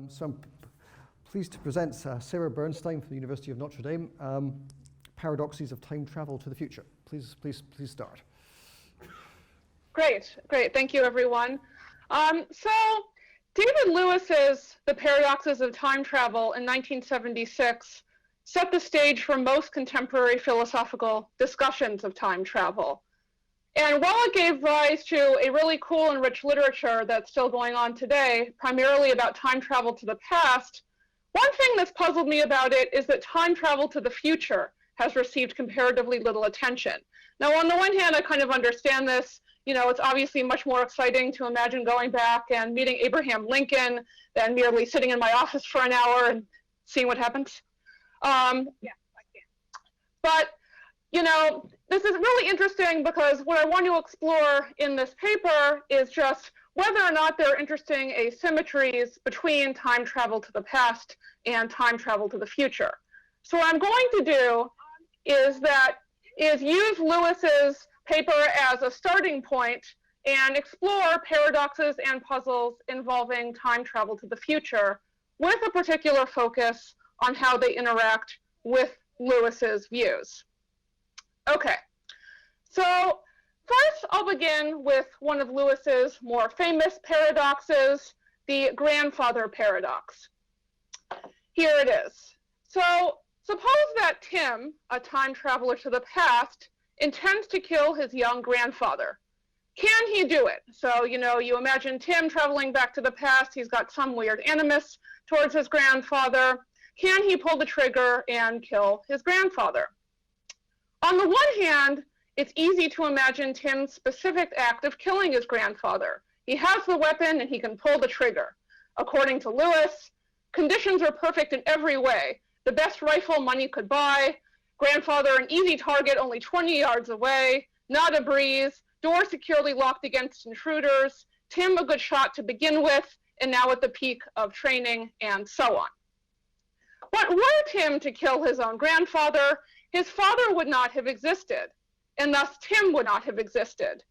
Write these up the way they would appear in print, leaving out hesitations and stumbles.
So I'm pleased to present Sara Bernstein from the University of Notre Dame, Paradoxes of Time Travel to the Future. Please start. Great. Thank you, everyone. So David Lewis's The Paradoxes of Time Travel in 1976 set the stage for most contemporary philosophical discussions of time travel. And while it gave rise to a really cool and rich literature that's still going on today, primarily about time travel to the past, one thing that's puzzled me about it is that time travel to the future has received comparatively little attention. Now, on the one hand, I kind of understand this. You know, it's obviously much more exciting to imagine going back and meeting Abraham Lincoln than merely sitting in my office for an hour and seeing what happens. Yeah, I can. But you know, this is really interesting because what I want to explore in this paper is just whether or not there are interesting asymmetries between time travel to the past and time travel to the future. So what I'm going to do is use Lewis's paper as a starting point and explore paradoxes and puzzles involving time travel to the future with a particular focus on how they interact with Lewis's views. Okay, so first I'll begin with one of Lewis's more famous paradoxes, the grandfather paradox. Here it is. So suppose that Tim, a time traveler to the past, intends to kill his young grandfather. Can he do it? So, you know, you imagine Tim traveling back to the past. He's got some weird animus towards his grandfather. Can he pull the trigger and kill his grandfather? On the one hand, it's easy to imagine Tim's specific act of killing his grandfather. He has the weapon and he can pull the trigger. According to Lewis, conditions are perfect in every way. The best rifle money could buy, grandfather an easy target only 20 yards away, not a breeze, door securely locked against intruders, Tim a good shot to begin with, and now at the peak of training, and so on. But were Tim to kill his own grandfather, his father would not have existed, and thus Tim would not have existed.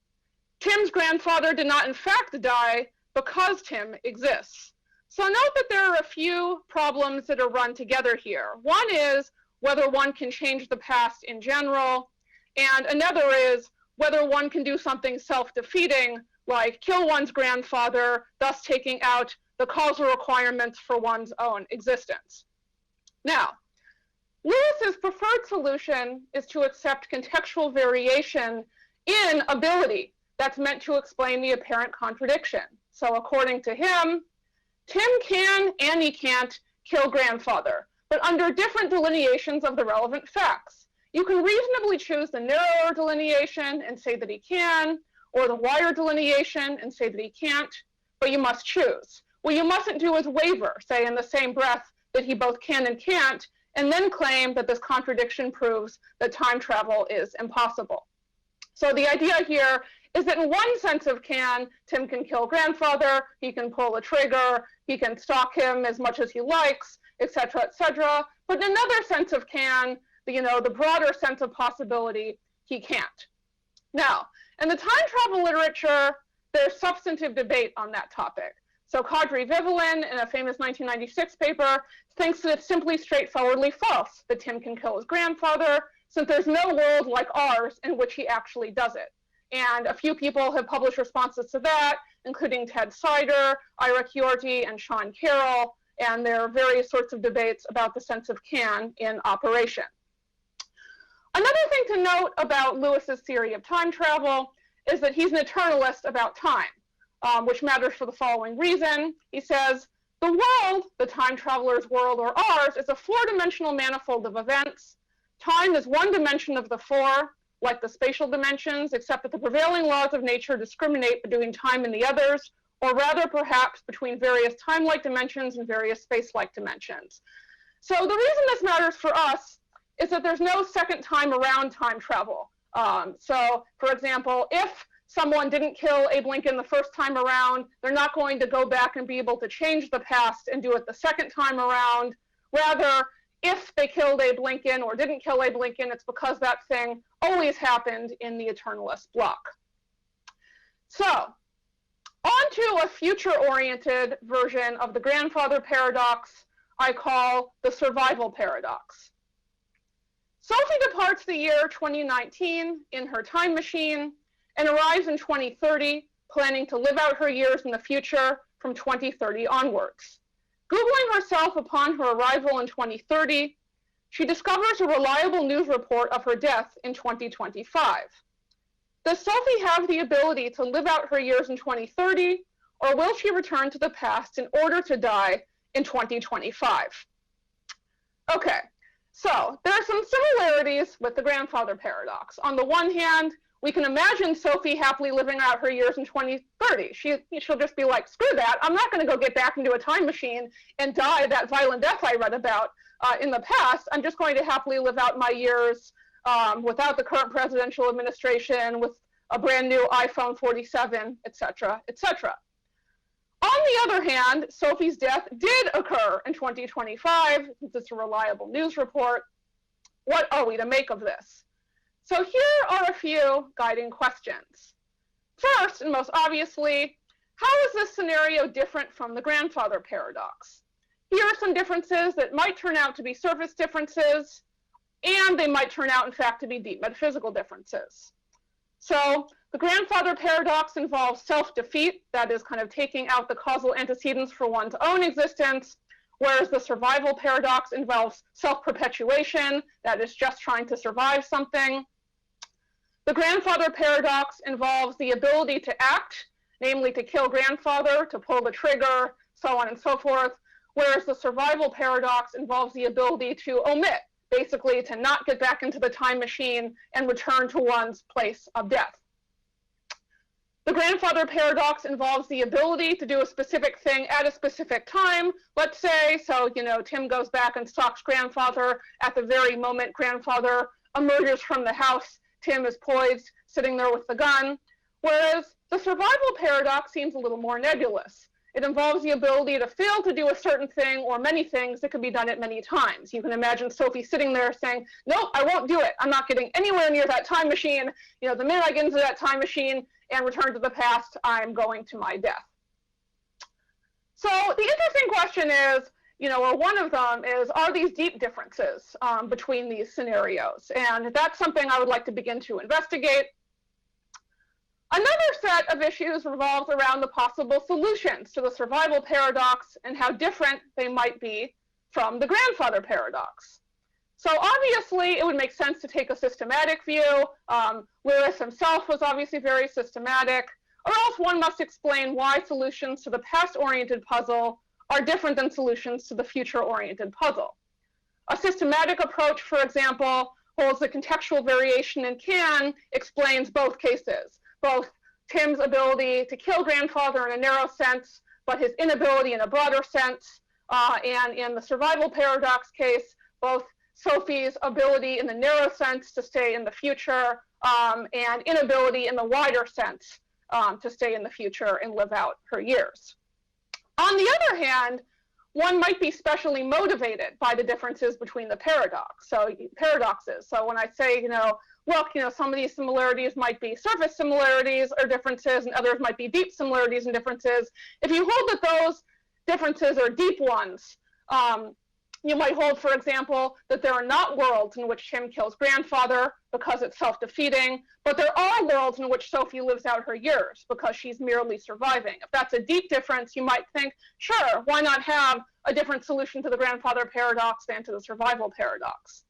Tim's grandfather did not in fact die because Tim exists. So note that there are a few problems that are run together here. One is whether one can change the past in general, and another is whether one can do something self-defeating, like kill one's grandfather, thus taking out the causal requirements for one's own existence. Now, Lewis's preferred solution is to accept contextual variation in ability that's meant to explain the apparent contradiction. So according to him, Tim can and he can't kill grandfather, but under different delineations of the relevant facts. You can reasonably choose the narrower delineation and say that he can, or the wider delineation and say that he can't, but you must choose. What you mustn't do is waver, say in the same breath that he both can and can't, and then claim that this contradiction proves that time travel is impossible. So the idea here is that in one sense of can, Tim can kill grandfather, he can pull a trigger, he can stalk him as much as he likes, etc., etc. But in another sense of can, the broader sense of possibility, he can't. Now, in the time travel literature, there's substantive debate on that topic. So Kadri Vivelin, in a famous 1996 paper, thinks that it's simply straightforwardly false that Tim can kill his grandfather, since there's no world like ours in which he actually does it. And a few people have published responses to that, including Ted Sider, Ira Chiorti, and Sean Carroll, and there are various sorts of debates about the sense of can in operation. Another thing to note about Lewis's theory of time travel is that he's an eternalist about time. Which matters for the following reason. He says, the world, the time traveler's world or ours, is a four-dimensional manifold of events. Time is one dimension of the four, like the spatial dimensions, except that the prevailing laws of nature discriminate between time and the others, or rather perhaps between various time-like dimensions and various space-like dimensions. So the reason this matters for us is that there's no second time around time travel. So, for example, if someone didn't kill Abe Lincoln the first time around, they're not going to go back and be able to change the past and do it the second time around. Rather, if they killed Abe Lincoln or didn't kill Abe Lincoln, it's because that thing always happened in the eternalist block. So onto a future-oriented version of the grandfather paradox I call the survival paradox. Sophie departs the year 2019 in her time machine and arrives in 2030, planning to live out her years in the future from 2030 onwards. Googling herself upon her arrival in 2030, she discovers a reliable news report of her death in 2025. Does Sophie have the ability to live out her years in 2030, or will she return to the past in order to die in 2025? Okay, so there are some similarities with the grandfather paradox. On the one hand, we can imagine Sophie happily living out her years in 2030. She'll just be like, screw that, I'm not going to go get back into a time machine and die that violent death I read about in the past. I'm just going to happily live out my years without the current presidential administration, with a brand new iPhone 47, et cetera, et cetera. On the other hand, Sophie's death did occur in 2025, since it's a reliable news report. What are we to make of this? So here are a few guiding questions. First, and most obviously, how is this scenario different from the grandfather paradox? Here are some differences that might turn out to be surface differences, and they might turn out, in fact, to be deep metaphysical differences. So the grandfather paradox involves self-defeat, that is kind of taking out the causal antecedents for one's own existence, whereas the survival paradox involves self-perpetuation, that is just trying to survive something. The grandfather paradox involves the ability to act, namely to kill grandfather, to pull the trigger, so on and so forth, whereas the survival paradox involves the ability to omit, basically to not get back into the time machine and return to one's place of death. The grandfather paradox involves the ability to do a specific thing at a specific time, let's say. So, Tim goes back and stalks grandfather. At the very moment grandfather emerges from the house, Tim is poised, sitting there with the gun. Whereas the survival paradox seems a little more nebulous. It involves the ability to fail to do a certain thing or many things that can be done at many times. You can imagine Sophie sitting there saying, nope, I won't do it. I'm not getting anywhere near that time machine. The minute I get into that time machine and return to the past, I'm going to my death. So the interesting question is, or one of them is, are these deep differences between these scenarios? And that's something I would like to begin to investigate. Another set of issues revolves around the possible solutions to the survival paradox and how different they might be from the grandfather paradox. So obviously, it would make sense to take a systematic view. Lewis himself was obviously very systematic, or else one must explain why solutions to the past-oriented puzzle are different than solutions to the future-oriented puzzle. A systematic approach, for example, holds the contextual variation in can explains both cases. Both Tim's ability to kill grandfather in a narrow sense, but his inability in a broader sense. And in the survival paradox case, both Sophie's ability in the narrow sense to stay in the future and inability in the wider sense to stay in the future and live out her years. On the other hand, one might be specially motivated by the differences between the paradoxes. So when I say, look, some of these similarities might be surface similarities or differences, and others might be deep similarities and differences. If you hold that those differences are deep ones, you might hold, for example, that there are not worlds in which Tim kills grandfather because it's self-defeating, but there are worlds in which Sophie lives out her years because she's merely surviving. If that's a deep difference, you might think, sure, why not have a different solution to the grandfather paradox than to the survival paradox?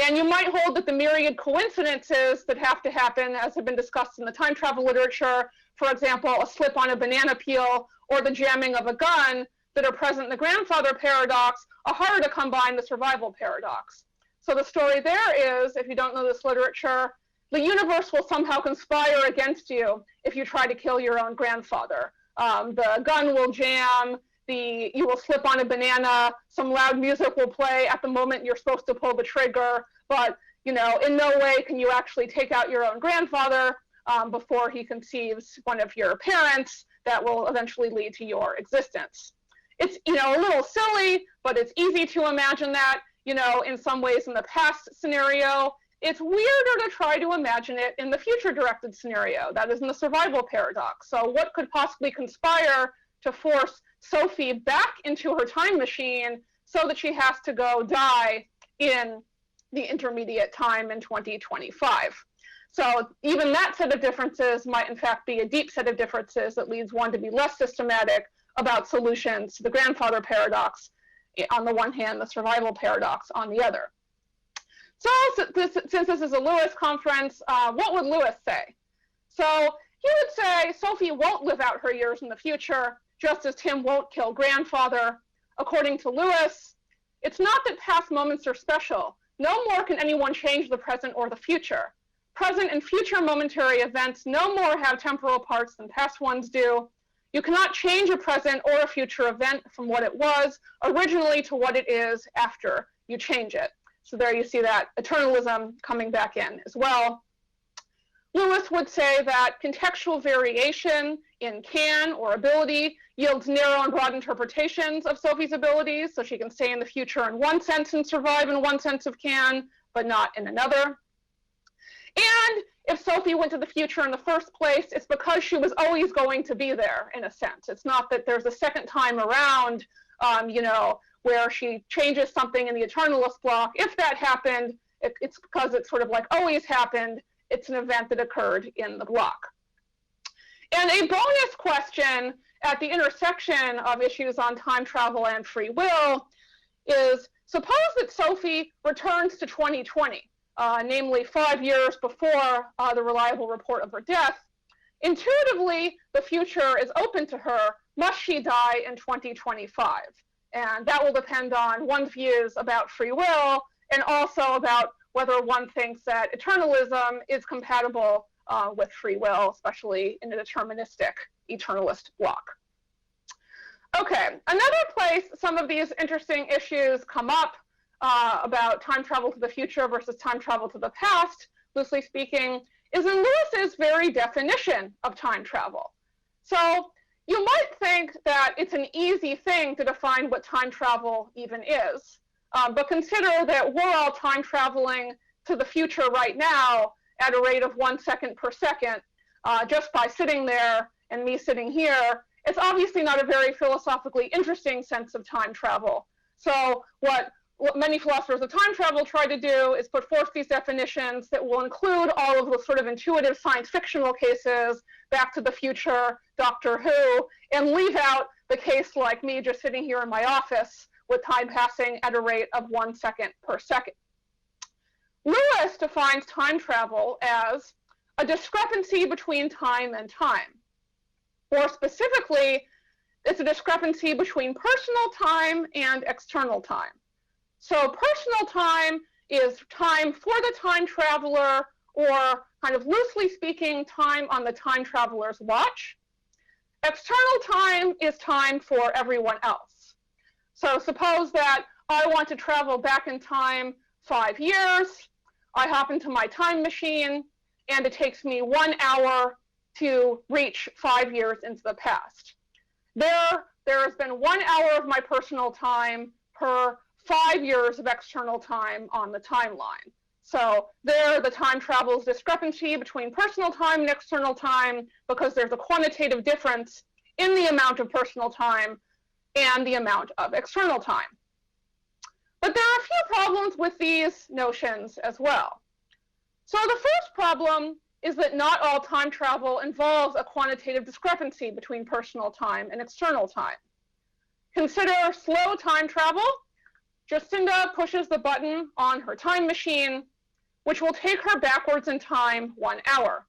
And you might hold that the myriad coincidences that have to happen, as have been discussed in the time travel literature, for example, a slip on a banana peel or the jamming of a gun, that are present in the grandfather paradox are harder to combine the survival paradox. So the story there is, if you don't know this literature, the universe will somehow conspire against you if you try to kill your own grandfather. The gun will jam, you will slip on a banana, some loud music will play at the moment you're supposed to pull the trigger, but in no way can you actually take out your own grandfather before he conceives one of your parents that will eventually lead to your existence. It's, a little silly, but it's easy to imagine that, in some ways in the past scenario, it's weirder to try to imagine it in the future-directed scenario, that is in the survival paradox. So what could possibly conspire to force Sophie back into her time machine so that she has to go die in the intermediate time in 2025? So even that set of differences might in fact be a deep set of differences that leads one to be less systematic about solutions to the grandfather paradox on the one hand, the survival paradox on the other. So since this is a Lewis conference, what would Lewis say? So he would say Sophie won't live out her years in the future, just as Tim won't kill grandfather. According to Lewis, it's not that past moments are special. No more can anyone change the present or the future. Present and future momentary events no more have temporal parts than past ones do. You cannot change a present or a future event from what it was originally to what it is after you change it. So there you see that eternalism coming back in as well. Lewis would say that contextual variation in can or ability yields narrow and broad interpretations of Sophie's abilities, so she can stay in the future in one sense and survive in one sense of can, but not in another. And if Sophie went to the future in the first place, it's because she was always going to be there, in a sense. It's not that there's a second time around, where she changes something in the eternalist block. If that happened, it's because it's sort of like always happened. It's an event that occurred in the block. And a bonus question at the intersection of issues on time travel and free will is, suppose that Sophie returns to 2020, namely 5 years before the reliable report of her death. Intuitively, the future is open to her. Must she die in 2025? And that will depend on one's views about free will and also about whether one thinks that eternalism is compatible with free will, especially in a deterministic eternalist block. Okay, another place some of these interesting issues come up about time travel to the future versus time travel to the past, loosely speaking, is in Lewis's very definition of time travel. So you might think that it's an easy thing to define what time travel even is, but consider that we're all time traveling to the future right now at a rate of 1 second per second, just by sitting there and me sitting here. It's obviously not a very philosophically interesting sense of time travel. So what many philosophers of time travel try to do is put forth these definitions that will include all of the sort of intuitive science fictional cases, Back to the Future, Doctor Who, and leave out the case like me just sitting here in my office with time passing at a rate of 1 second per second. Lewis defines time travel as a discrepancy between time and time. More specifically, it's a discrepancy between personal time and external time. So personal time is time for the time traveler, or kind of loosely speaking, time on the time traveler's watch. External time is time for everyone else. So suppose that I want to travel back in time 5 years. I hop into my time machine, and it takes me 1 hour to reach 5 years into the past. There has been 1 hour of my personal time per 5 years of external time on the timeline. So there, the time travel is discrepancy between personal time and external time because there's a quantitative difference in the amount of personal time and the amount of external time. But there are a few problems with these notions as well. So the first problem is that not all time travel involves a quantitative discrepancy between personal time and external time. Consider slow time travel. Jacinda pushes the button on her time machine, which will take her backwards in time 1 hour.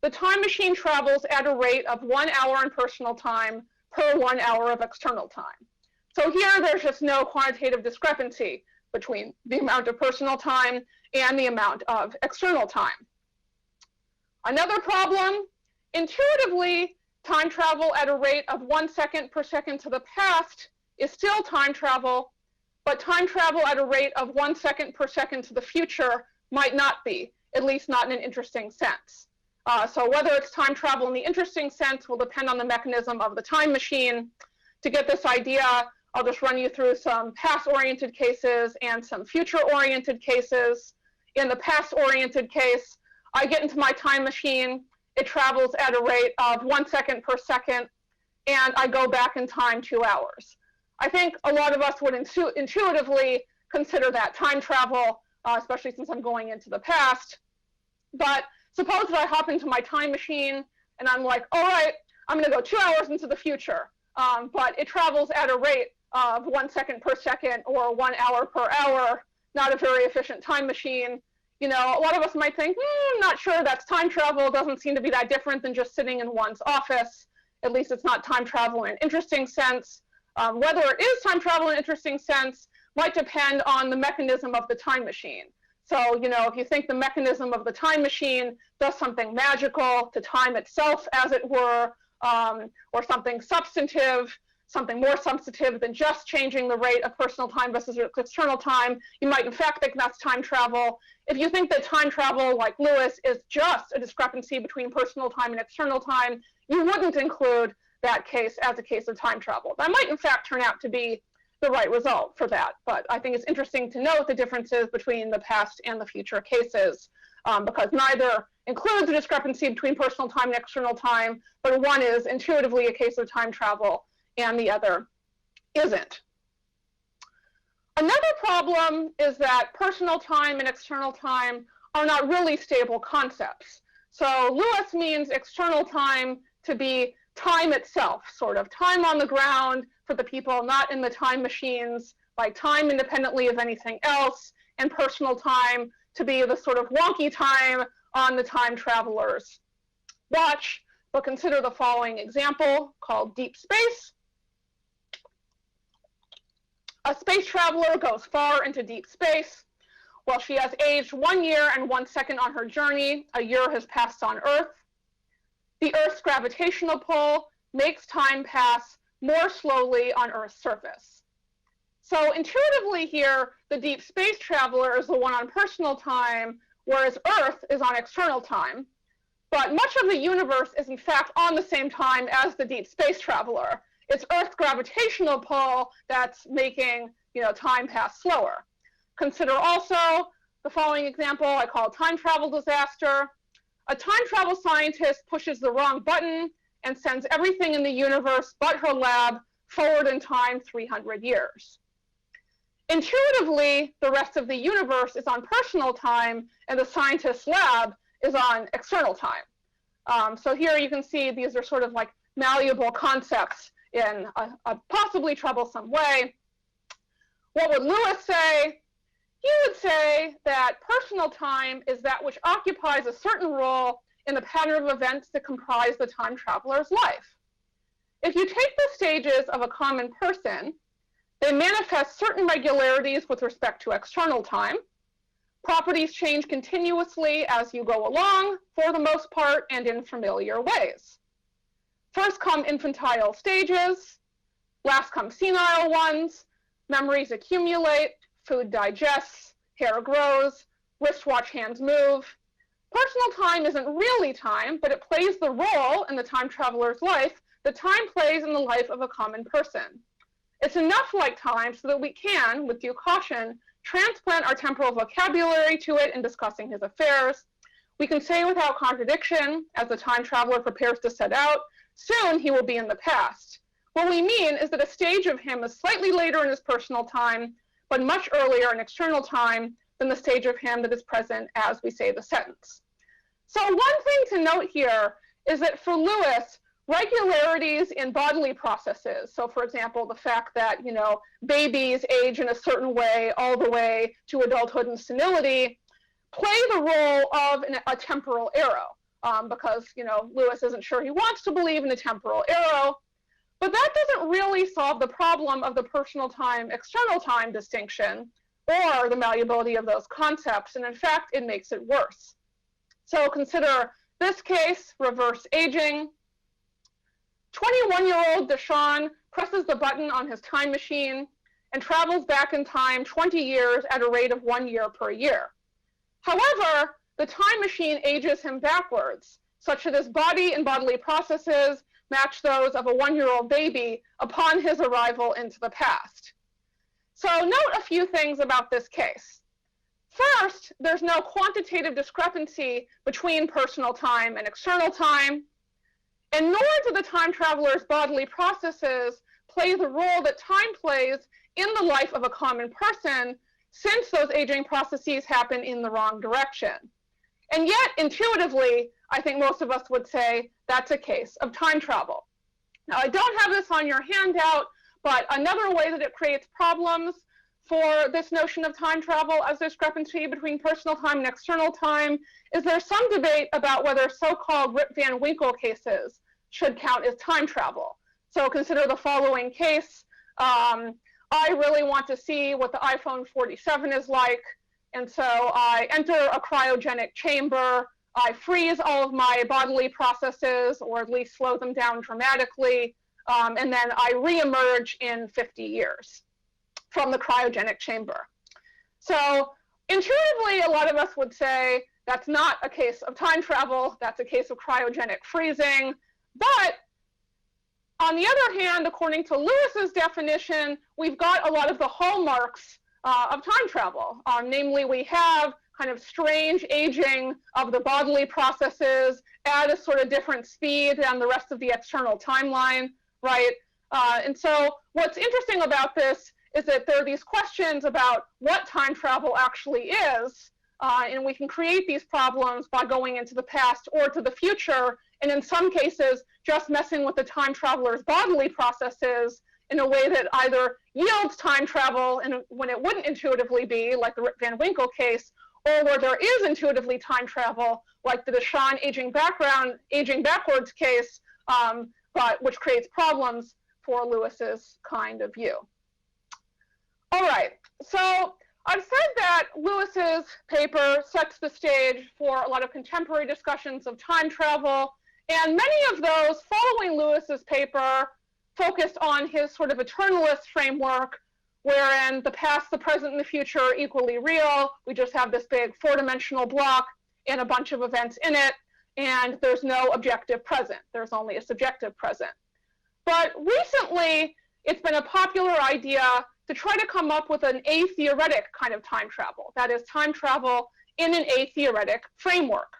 The time machine travels at a rate of 1 hour in personal time per 1 hour of external time. So here, there's just no quantitative discrepancy between the amount of personal time and the amount of external time. Another problem, intuitively, time travel at a rate of 1 second per second to the past is still time travel, but time travel at a rate of 1 second per second to the future might not be, at least not in an interesting sense. So whether it's time travel in the interesting sense will depend on the mechanism of the time machine. To get this idea, I'll just run you through some past-oriented cases and some future-oriented cases. In the past-oriented case, I get into my time machine, it travels at a rate of 1 second per second, and I go back in time 2 hours. I think a lot of us would intuitively consider that time travel, especially since I'm going into the past. But suppose that I hop into my time machine and I'm like, all right, I'm gonna go 2 hours into the future, but it travels at a rate of 1 second per second or 1 hour per hour, not a very efficient time machine. You know, a lot of us might think, I'm not sure that's time travel. It doesn't seem to be that different than just sitting in one's office. At least it's not time travel in an interesting sense. Whether it is time travel in an interesting sense might depend on the mechanism of the time machine. So, you know, if you think the mechanism of the time machine does something magical to time itself, as it were, or something substantive, something more substantive than just changing the rate of personal time versus external time, you might in fact think that's time travel. If you think that time travel, like Lewis, is just a discrepancy between personal time and external time, you wouldn't include that case as a case of time travel. That might in fact turn out to be the right result for that. But I think it's interesting to note the differences between the past and the future cases, because neither includes a discrepancy between personal time and external time, but one is intuitively a case of time travel and the other isn't. Another problem is that personal time and external time are not really stable concepts. So Lewis means external time to be time itself, sort of time on the ground for the people not in the time machines, like time independently of anything else, and personal time to be the sort of wonky time on the time traveler's watch. But consider the following example called deep space. A space traveler goes far into deep space. While she has aged 1 year and 1 second on her journey, a year has passed on Earth. The Earth's gravitational pull makes time pass more slowly on Earth's surface. So intuitively here, the deep space traveler is the one on personal time, whereas Earth is on external time. But much of the universe is in fact on the same time as the deep space traveler. It's Earth's gravitational pull that's making, you know, time pass slower. Consider also the following example I call time travel disaster. A time travel scientist pushes the wrong button and sends everything in the universe but her lab forward in time 300 years. Intuitively, the rest of the universe is on personal time and the scientist's lab is on external time. So here you can see these are sort of like malleable concepts in a possibly troublesome way. What would Lewis say? He would say that personal time is that which occupies a certain role in the pattern of events that comprise the time traveler's life. If you take the stages of a common person, they manifest certain regularities with respect to external time. Properties change continuously as you go along, for the most part, and in familiar ways. First come infantile stages, last come senile ones, memories accumulate, food digests, hair grows, wristwatch hands move. Personal time isn't really time, but it plays the role in the time traveler's life that time plays in the life of a common person. It's enough like time so that we can, with due caution, transplant our temporal vocabulary to it in discussing his affairs. We can say without contradiction, as the time traveler prepares to set out, soon he will be in the past. What we mean is that a stage of him is slightly later in his personal time, but much earlier in external time than the stage of him that is present as we say the sentence. So one thing to note here is that for Lewis, regularities in bodily processes, so for example, the fact that, you know, babies age in a certain way all the way to adulthood and senility, play the role of a temporal arrow, because, you know, Lewis isn't sure he wants to believe in a temporal arrow, but that doesn't really solve the problem of the personal time, external time distinction, or the malleability of those concepts, and in fact, it makes it worse. So consider this case, reverse aging. 21-year-old Deshawn presses the button on his time machine and travels back in time 20 years at a rate of 1 year per year. However, the time machine ages him backwards, such that his body and bodily processes match those of a 1-year-old baby upon his arrival into the past. So note a few things about this case. First, there's no quantitative discrepancy between personal time and external time, and nor do the time traveler's bodily processes play the role that time plays in the life of a common person, since those aging processes happen in the wrong direction. And yet, intuitively, I think most of us would say that's a case of time travel. Now, I don't have this on your handout, but another way that it creates problems for this notion of time travel as discrepancy between personal time and external time is there's some debate about whether so-called Rip Van Winkle cases should count as time travel. So consider the following case. I really want to see what the iPhone 47 is like, and so I enter a cryogenic chamber, I freeze all of my bodily processes, or at least slow them down dramatically, and then I reemerge in 50 years from the cryogenic chamber. So intuitively, a lot of us would say that's not a case of time travel, that's a case of cryogenic freezing. But on the other hand, according to Lewis's definition, we've got a lot of the hallmarks of time travel. Namely, we have kind of strange aging of the bodily processes at a sort of different speed than the rest of the external timeline, right? And so what's interesting about this is that there are these questions about what time travel actually is, and we can create these problems by going into the past or to the future, and in some cases, just messing with the time traveler's bodily processes in a way that either yields time travel and when it wouldn't intuitively be, like the Rip Van Winkle case, or where there is intuitively time travel, like the Deshawn aging backwards case, but which creates problems for Lewis's kind of view. All right, so I've said that Lewis's paper sets the stage for a lot of contemporary discussions of time travel, and many of those following Lewis's paper focused on his sort of eternalist framework, wherein the past, the present, and the future are equally real. We just have this big four-dimensional block and a bunch of events in it, and there's no objective present. There's only a subjective present. But recently, it's been a popular idea to try to come up with an atheoretic kind of time travel. That is, time travel in an atheoretic framework.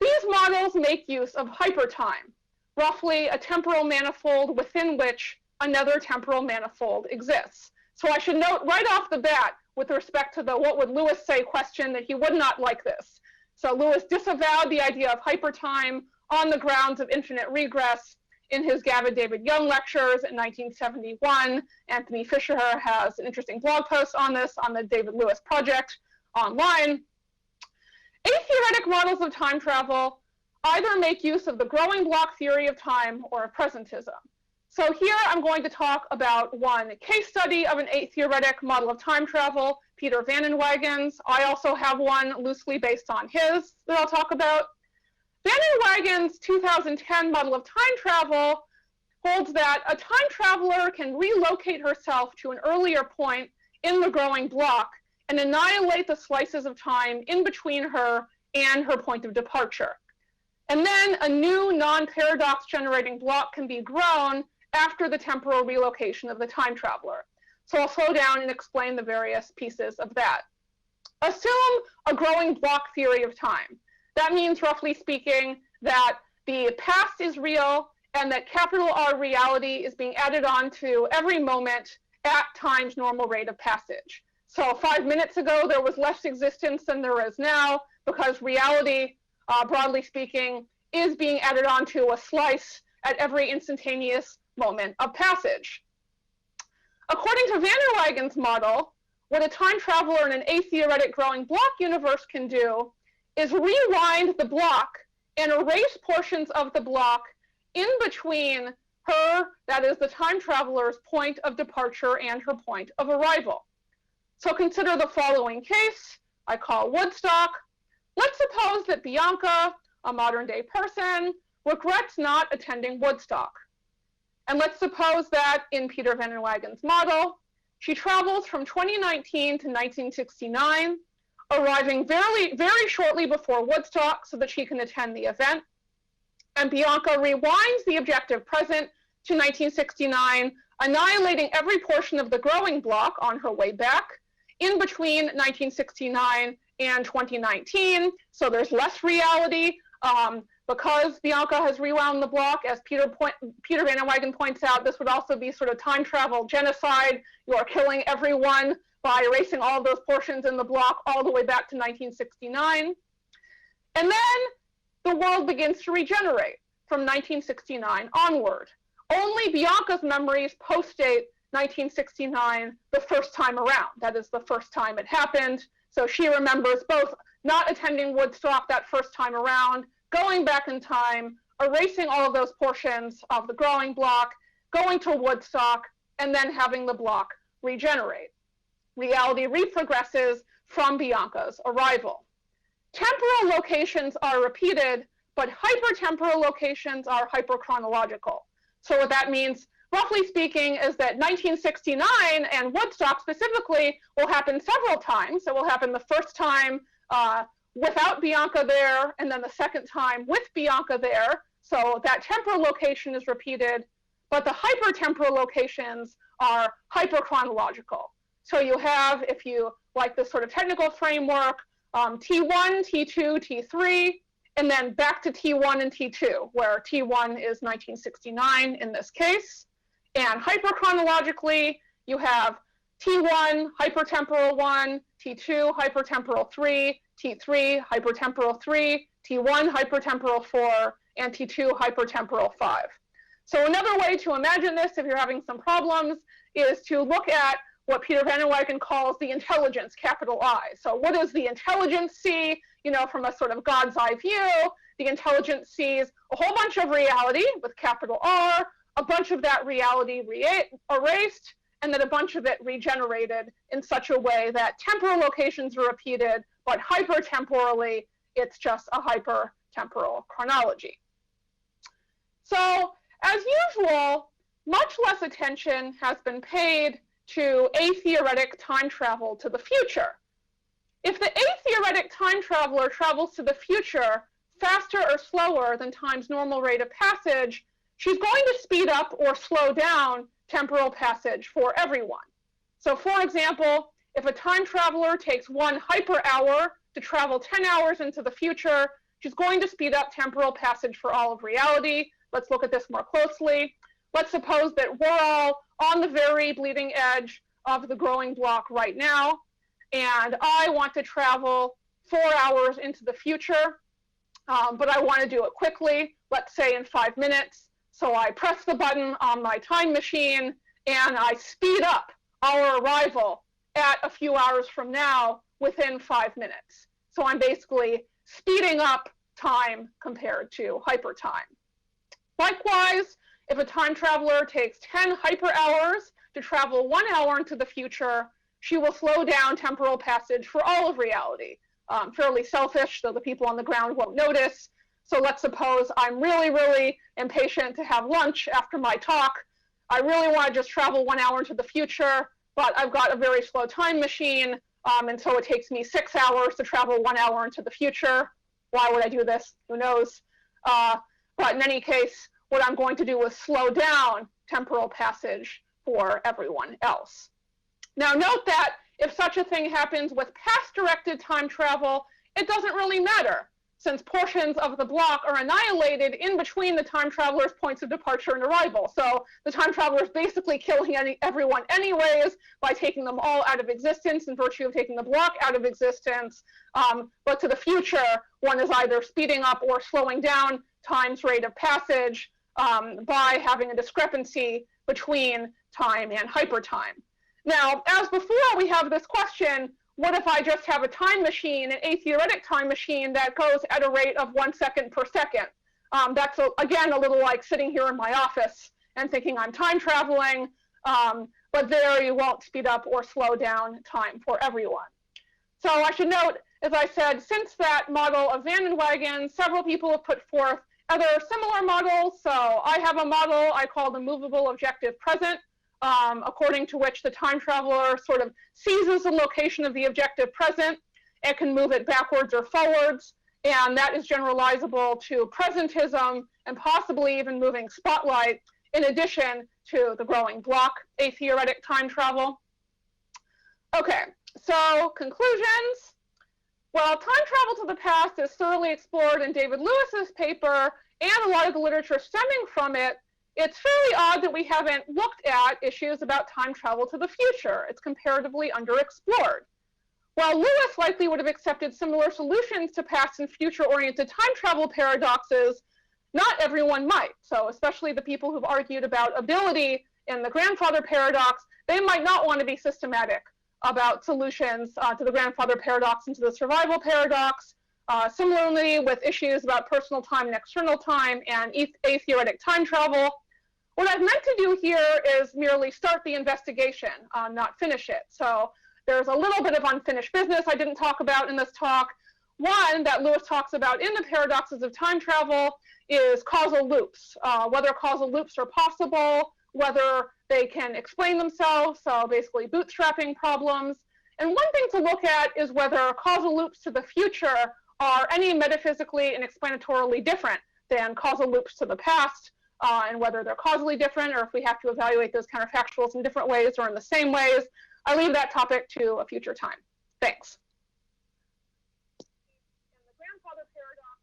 These models make use of hypertime, roughly a temporal manifold within which another temporal manifold exists. So I should note right off the bat, with respect to the what would Lewis say question, that he would not like this. So Lewis disavowed the idea of hypertime on the grounds of infinite regress in his Gavin David Young lectures in 1971. Anthony Fisher has an interesting blog post on this on the David Lewis Project online. Atheoretic models of time travel either make use of the growing block theory of time or of presentism. So here I'm going to talk about one case study of an atheoretic model of time travel, Peter Van Inwagen's. I also have one loosely based on his that I'll talk about. Van Inwagen's 2010 model of time travel holds that a time traveler can relocate herself to an earlier point in the growing block and annihilate the slices of time in between her and her point of departure. And then a new non-paradox generating block can be grown after the temporal relocation of the time traveler. So I'll slow down and explain the various pieces of that. Assume a growing block theory of time. That means, roughly speaking, that the past is real and that capital R reality is being added on to every moment at time's normal rate of passage. So 5 minutes ago, there was less existence than there is now because reality, broadly speaking, is being added onto a slice at every instantaneous moment of passage. According to Van Inwagen's model, what a time traveler in an atheoretic growing block universe can do is rewind the block and erase portions of the block in between her, that is the time traveler's point of departure and her point of arrival. So consider the following case I call Woodstock. Let's suppose that Bianca, a modern day person, regrets not attending Woodstock. And let's suppose that in Peter Van Inwagen's model, she travels from 2019 to 1969, arriving very shortly before Woodstock so that she can attend the event. And Bianca rewinds the objective present to 1969, annihilating every portion of the growing block on her way back, in between 1969 and 2019. So there's less reality because Bianca has rewound the block. As Peter Van Inwagen points out, this would also be sort of time travel genocide. You are killing everyone by erasing all of those portions in the block all the way back to 1969. And then the world begins to regenerate from 1969 onward. Only Bianca's memories post-date 1969 the first time around. That is the first time it happened. So she remembers both not attending Woodstock that first time around, going back in time, erasing all of those portions of the growing block, going to Woodstock, and then having the block regenerate. Reality reprogresses from Bianca's arrival. Temporal locations are repeated, but hypertemporal locations are hyperchronological. So what that means, roughly speaking, is that 1969 and Woodstock specifically will happen several times. It will happen the first time without Bianca there, and then the second time with Bianca there. So that temporal location is repeated, but the hypertemporal locations are hyperchronological. So you have, if you like this sort of technical framework, T1, T2, T3, and then back to T1 and T2, where T1 is 1969 in this case. And hyperchronologically, you have T1, hypertemporal 1, T2, hypertemporal 3, T3, hypertemporal 3, T1, hypertemporal 4, and T2, hypertemporal 5. So another way to imagine this, if you're having some problems, is to look at what Peter Van Inwagen calls the intelligence, capital I. So what does the intelligence see, from a sort of God's eye view? The intelligence sees a whole bunch of reality with capital R, a bunch of that reality erased, and then a bunch of it regenerated in such a way that temporal locations are repeated, but hypertemporally, it's just a hypertemporal chronology. So, as usual, much less attention has been paid to atheoretic time travel to the future. If the atheoretic time traveler travels to the future faster or slower than time's normal rate of passage, she's going to speed up or slow down temporal passage for everyone. So for example, if a time traveler takes 1 hyper hour to travel 10 hours into the future, she's going to speed up temporal passage for all of reality. Let's look at this more closely. Let's suppose that we're all on the very bleeding edge of the growing block right now, and I want to travel 4 hours into the future, but I want to do it quickly, let's say in 5 minutes. So I press the button on my time machine, and I speed up our arrival at a few hours from now within 5 minutes. So I'm basically speeding up time compared to hypertime. Likewise, if a time traveler takes 10 hyper hours to travel 1 hour into the future, she will slow down temporal passage for all of reality. Fairly selfish, so the people on the ground won't notice. So let's suppose I'm really, really impatient to have lunch after my talk. I really want to just travel 1 hour into the future, but I've got a very slow time machine, and so it takes me 6 hours to travel 1 hour into the future. Why would I do this? Who knows? But in any case, what I'm going to do is slow down temporal passage for everyone else. Now note that if such a thing happens with past-directed time travel, it doesn't really matter, since portions of the block are annihilated in between the time traveler's points of departure and arrival. So the time traveler is basically killing everyone anyways by taking them all out of existence in virtue of taking the block out of existence. But to the future, one is either speeding up or slowing down time's rate of passage by having a discrepancy between time and hypertime. Now, as before, we have this question, what if I just have a time machine, an atheoretic time machine that goes at a rate of 1 second per second? That's, again, a little like sitting here in my office and thinking I'm time traveling, but there you won't speed up or slow down time for everyone. So I should note, as I said, since that model of Van Inwagen, several people have put forth other similar models. So I have a model I call the movable objective present, according to which the time traveler sort of seizes the location of the objective present and can move it backwards or forwards. And that is generalizable to presentism and possibly even moving spotlight, in addition to the growing block atheoretic time travel. Okay, So conclusions. Well, time travel to the past is thoroughly explored in David Lewis's paper and a lot of the literature stemming from it. It's fairly odd that we haven't looked at issues about time travel to the future. It's comparatively underexplored. While Lewis likely would have accepted similar solutions to past and future-oriented time travel paradoxes, not everyone might. So especially the people who've argued about ability in the grandfather paradox, they might not want to be systematic about solutions to the grandfather paradox and to the survival paradox. Similarly, with issues about personal time and external time and atheoretic time travel. What I've meant to do here is merely start the investigation, not finish it. So there's a little bit of unfinished business I didn't talk about in this talk. One that Lewis talks about in the paradoxes of time travel is causal loops, whether causal loops are possible, whether they can explain themselves, so basically bootstrapping problems. And one thing to look at is whether causal loops to the future are any metaphysically and explanatorily different than causal loops to the past, and whether they're causally different or if we have to evaluate those counterfactuals in different ways or in the same ways. I leave that topic to a future time. Thanks. And the grandfather paradox